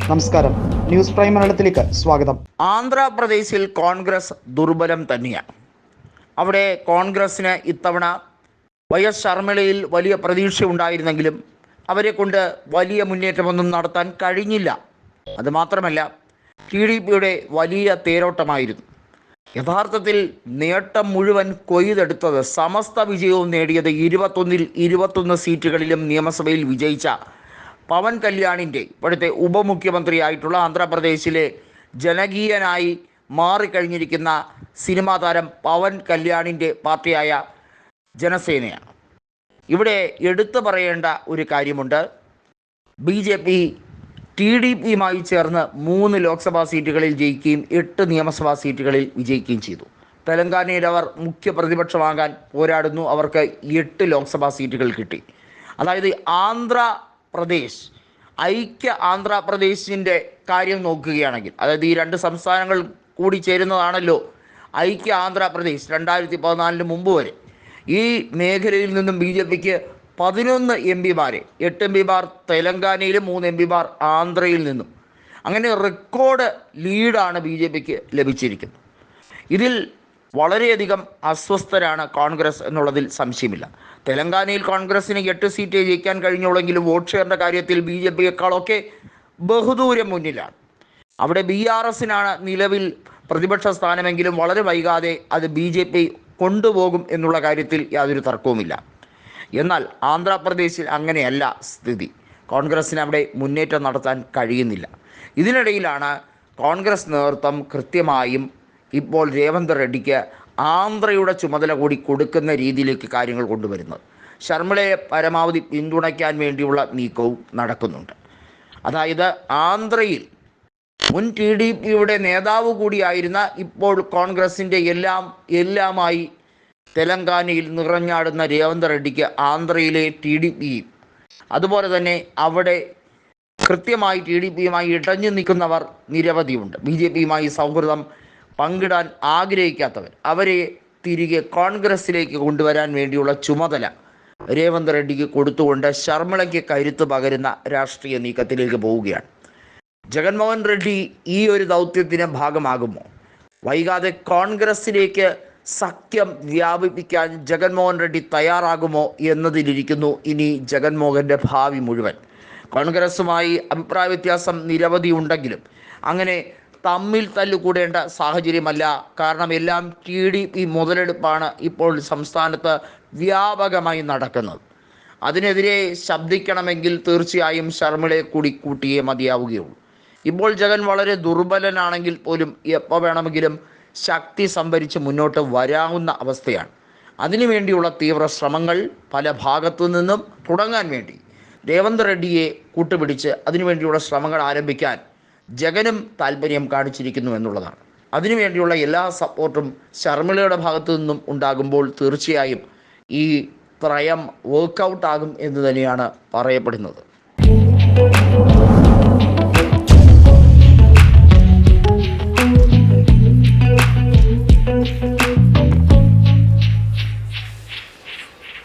നമസ്കാരം, news prime മലയാളത്തിലേക്ക് സ്വാഗതം. ആന്ധ്രാപ്രദേശിൽ കോൺഗ്രസ് ദുർബലം തന്നെയാണ്. അവിടെ കോൺഗ്രസിന് ഇത്തവണ വൈഎസ് ശർമ്മിളയിൽ വലിയ പ്രതീക്ഷ ഉണ്ടായിരുന്നെങ്കിലും അവരെ കൊണ്ട് വലിയ മുന്നേറ്റമൊന്നും നടത്താൻ കഴിഞ്ഞില്ല. അതുമാത്രമല്ല, TDPയുടെ വലിയ തേരോട്ടമായിരുന്നു. യഥാർത്ഥത്തിൽ നേട്ടം മുഴുവൻ കൊയ്തെടുത്തത്, സമസ്ത വിജയവും നേടിയത് 21 സീറ്റുകളിലും നിയമസഭയിൽ വിജയിച്ച പവൻ കല്യാണിൻ്റെ, ഇപ്പോഴത്തെ ഉപമുഖ്യമന്ത്രിയായിട്ടുള്ള ആന്ധ്രാപ്രദേശിലെ ജനകീയനായി മാറിക്കഴിഞ്ഞിരിക്കുന്ന സിനിമാ താരം പവൻ കല്യാണിൻ്റെ പാർട്ടിയായ ജനസേനയാണ്. ഇവിടെ എടുത്തു പറയേണ്ട ഒരു കാര്യമുണ്ട്. BJP TDPയുമായി ചേർന്ന് 3 ലോക്സഭാ സീറ്റുകളിൽ ജയിക്കുകയും 8 നിയമസഭാ സീറ്റുകളിൽ വിജയിക്കുകയും ചെയ്തു. തെലങ്കാനയിൽ അവർ മുഖ്യ പ്രതിപക്ഷമാകാൻ പോരാടുന്നു. അവർക്ക് 8 ലോക്സഭാ സീറ്റുകൾ കിട്ടി. അതായത് ആന്ധ്രാപ്രദേശ്, ഐക്യ ആന്ധ്രാപ്രദേശിൻ്റെ കാര്യം നോക്കുകയാണെങ്കിൽ, അതായത് ഈ 2 സംസ്ഥാനങ്ങൾ കൂടി ചേരുന്നതാണല്ലോ ഐക്യ ആന്ധ്രാപ്രദേശ് 2014 മുമ്പ് വരെ. ഈ മേഖലയിൽ നിന്നും BJPക്ക് 11 MPമാരെ, 8 MPമാർ തെലങ്കാനയിലും 3 MPമാർ ആന്ധ്രയിൽ നിന്നും, അങ്ങനെ റെക്കോർഡ് ലീഡാണ് BJPക്ക് ലഭിച്ചിരിക്കുന്നത്. ഇതിൽ വളരെയധികം അസ്വസ്ഥരാണ് കോൺഗ്രസ് എന്നുള്ളതിൽ സംശയമില്ല. തെലങ്കാനയിൽ കോൺഗ്രസിന് 8 സീറ്റ് ജയിക്കാൻ കഴിഞ്ഞുള്ളെങ്കിലും വോട്ട് ഷെയറിൻ്റെ കാര്യത്തിൽ BJPയേക്കാളൊക്കെ ബഹുദൂരം മുന്നിലാണ്. അവിടെ BRSനാണ് നിലവിൽ പ്രതിപക്ഷ സ്ഥാനമെങ്കിലും വളരെ വൈകാതെ അത് BJP കൊണ്ടുപോകും എന്നുള്ള കാര്യത്തിൽ യാതൊരു തർക്കവുമില്ല. എന്നാൽ ആന്ധ്രാപ്രദേശിൽ അങ്ങനെയല്ല സ്ഥിതി. കോൺഗ്രസ്സിന് അവിടെ മുന്നേറ്റം നടത്താൻ കഴിയുന്നില്ല. ഇതിനിടയിലാണ് കോൺഗ്രസ് നേതൃത്വം കൃത്യമായും ഇപ്പോൾ രേവന്ത് റെഡ്ഡിക്ക് ആന്ധ്രയുടെ ചുമതല കൂടി കൊടുക്കുന്ന രീതിയിലേക്ക് കാര്യങ്ങൾ കൊണ്ടുവരുന്നത്. ശർമ്മിളയെ പരമാവധി പിന്തുണയ്ക്കാൻ വേണ്ടിയുള്ള നീക്കവും നടക്കുന്നുണ്ട്. അതായത് ആന്ധ്രയിൽ മുൻ TDPയുടെ നേതാവ് കൂടിയായിരുന്ന, ഇപ്പോൾ കോൺഗ്രസിൻ്റെ എല്ലാമായി തെലങ്കാനയിൽ നിറഞ്ഞാടുന്ന രേവന്ത് റെഡ്ഡിക്ക് ആന്ധ്രയിലെ TDPയും അതുപോലെ തന്നെ അവിടെ കൃത്യമായി TDPയുമായി ഇടഞ്ഞു നിൽക്കുന്നവർ നിരവധിയുണ്ട്. BJPയുമായി സൗഹൃദം പങ്കിടാൻ ആഗ്രഹിക്കാത്തവർ, അവരെ തിരികെ കോൺഗ്രസ്സിലേക്ക് കൊണ്ടുവരാൻ വേണ്ടിയുള്ള ചുമതല രേവന്ത് റെഡ്ഡിക്ക് കൊടുത്തുകൊണ്ട് ശർമ്മിളയ്ക്ക് കരുത്ത് പകരുന്ന രാഷ്ട്രീയ നീക്കത്തിലേക്ക് പോവുകയാണ്. ജഗൻമോഹൻ റെഡ്ഡി ഈ ഒരു ദൗത്യത്തിന് ഭാഗമാകുമോ? വൈകാതെ കോൺഗ്രസ്സിലേക്ക് സഖ്യം വ്യാപിപ്പിക്കാൻ ജഗൻമോഹൻ റെഡ്ഡി തയ്യാറാകുമോ എന്നതിലിരിക്കുന്നു ഇനി ജഗൻമോഹൻ്റെ ഭാവി മുഴുവൻ. കോൺഗ്രസുമായി അഭിപ്രായ വ്യത്യാസം നിരവധി ഉണ്ടെങ്കിലും അങ്ങനെ തമ്മിൽ തല്ലുകൂടേണ്ട സാഹചര്യമല്ല. കാരണം എല്ലാം TDP മുതലെടുപ്പാണ് ഇപ്പോൾ സംസ്ഥാനത്ത് വ്യാപകമായി നടക്കുന്നത്. അതിനെതിരെ ശബ്ദിക്കണമെങ്കിൽ തീർച്ചയായും ശർമ്മിളയെ കൂടി കൂട്ടിയേ മതിയാവുകയുള്ളൂ. ഇപ്പോൾ ജഗൻ വളരെ ദുർബലനാണെങ്കിൽ പോലും എപ്പോൾ വേണമെങ്കിലും ശക്തി സംഭരിച്ച് മുന്നോട്ട് വരാവുന്ന അവസ്ഥയാണ്. അതിനുവേണ്ടിയുള്ള തീവ്ര ശ്രമങ്ങൾ പല ഭാഗത്തു നിന്നും തുടങ്ങാൻ വേണ്ടി രേവന്ത് റെഡ്ഡിയെ കൂട്ടുപിടിച്ച് അതിനുവേണ്ടിയുള്ള ശ്രമങ്ങൾ ആരംഭിക്കാൻ ജഗനും താല്പര്യം കാണിച്ചിരിക്കുന്നു എന്നുള്ളതാണ്. അതിനുവേണ്ടിയുള്ള എല്ലാ സപ്പോർട്ടും ശർമ്മിളയുടെ ഭാഗത്തു നിന്നും ഉണ്ടാകുമ്പോൾ തീർച്ചയായും ഈ ത്രയം വർക്കൗട്ട് ആകും എന്ന് തന്നെയാണ് പറയപ്പെടുന്നത്.